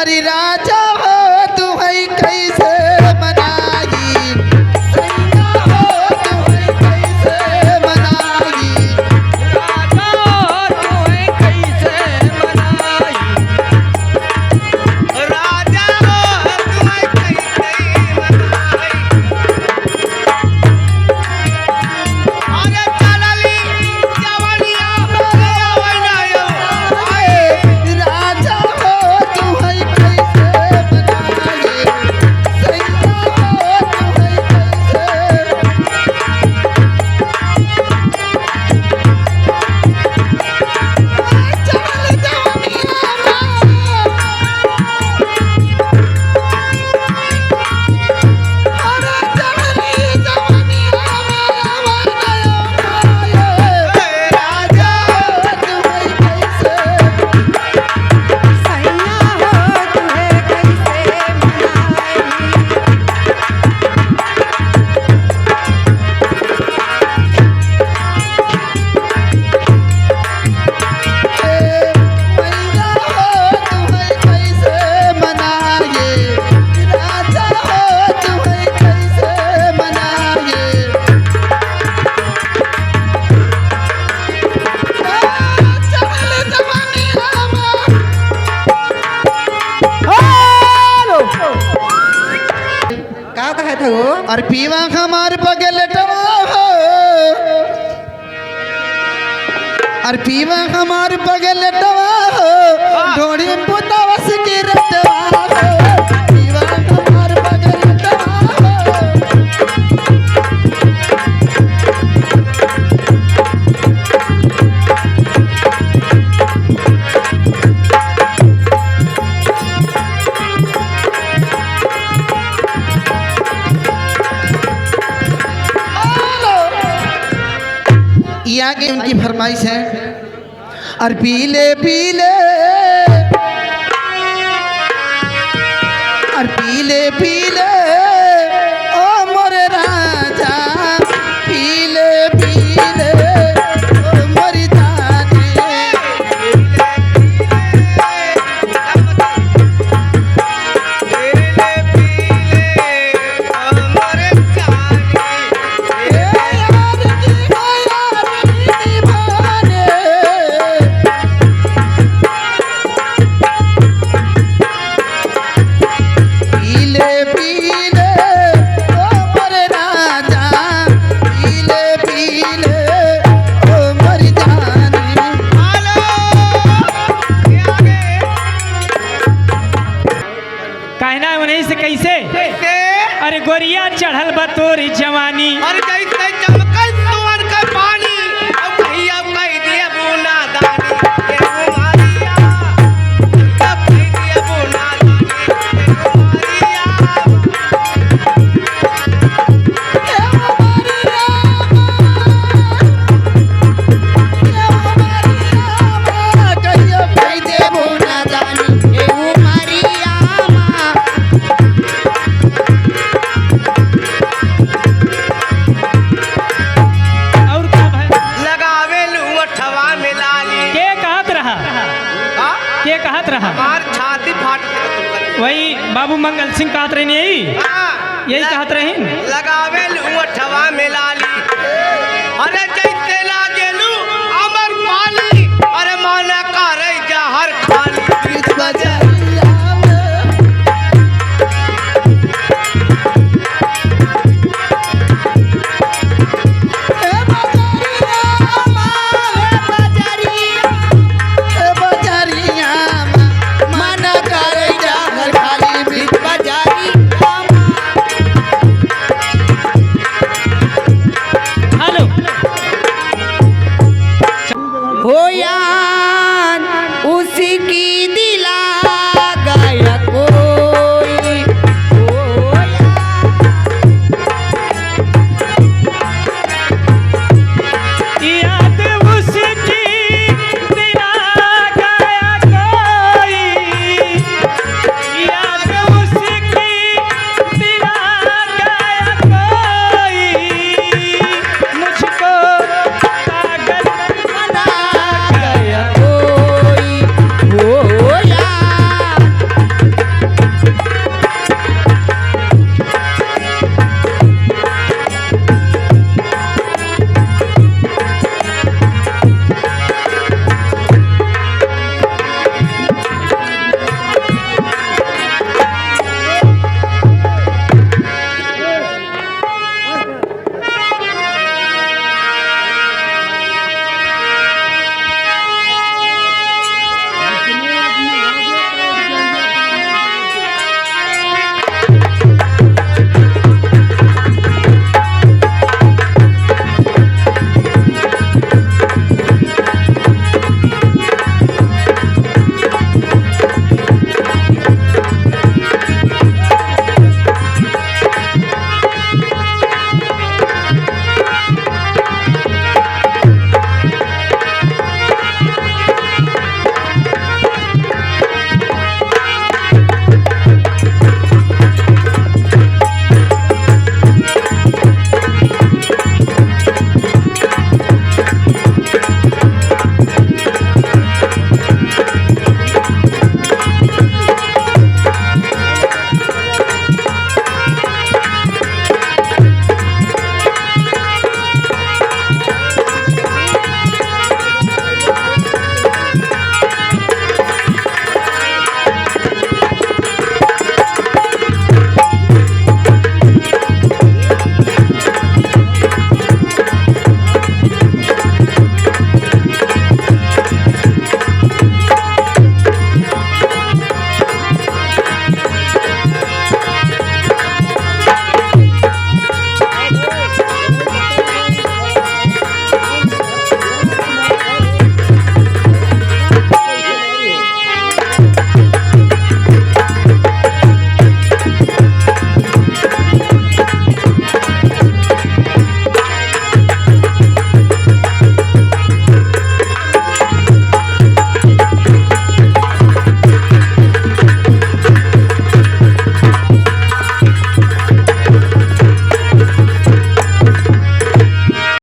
अरे राजा हो तू है कैसे मनाई, सैया हो तू है कैसे मनाई, राजा तू है कैसे मनाई, राजा हो तू है कैसे मनाई। अरे चलली जवनिया जवनिया राजा हो तू है कैसे मनाई, सैया हो तू है कैसे चल जवनिया अरे चलनी जवनिया राजा तू है कैसे सैया हो तुहे कैसे मनाई। मैया हो तू है कैसे मनाए, राजा हो तू है कैसे मनाए, चल जवानिया का कहे थे वो? और पीवा हमार बगल टवा हो, और पीवा हमार बगल टवा हो, ढोड़ी पुतवस की रटवा हो, पीवा हमार बगल टवा हो। ये आगे उनकी फरमाइश है, और पीले पीले और पीले पीले ओ मोरे राजा, पीले पीले ओ मोरी जाने, यार की यार निभाने, पीले पीले ओ मोरे राजा, पीले पीले ओ मोरी जाने, कहना है उन्हीं से कैसे। अरे गोरिया चढ़ल बा तोरी जवानी, अरे जैसे चमकल सुअर का पानी, अब कहिया कह दिया बुना दानी, ए मारिया, अब कह दिया बुना दानी, ए मारिया। कहियो कह देबो नादानी, एहू मारिया माँ। और का भाई लगावे लुअठवा में लाली, के कहत रहा, हाँ? के कहत रहा, हमार छाती फाट के वही बाबू मंगल सिंह कहत रही यही यही कहत रही। लगावे लुअठवा में लाली, अरे जैसे ला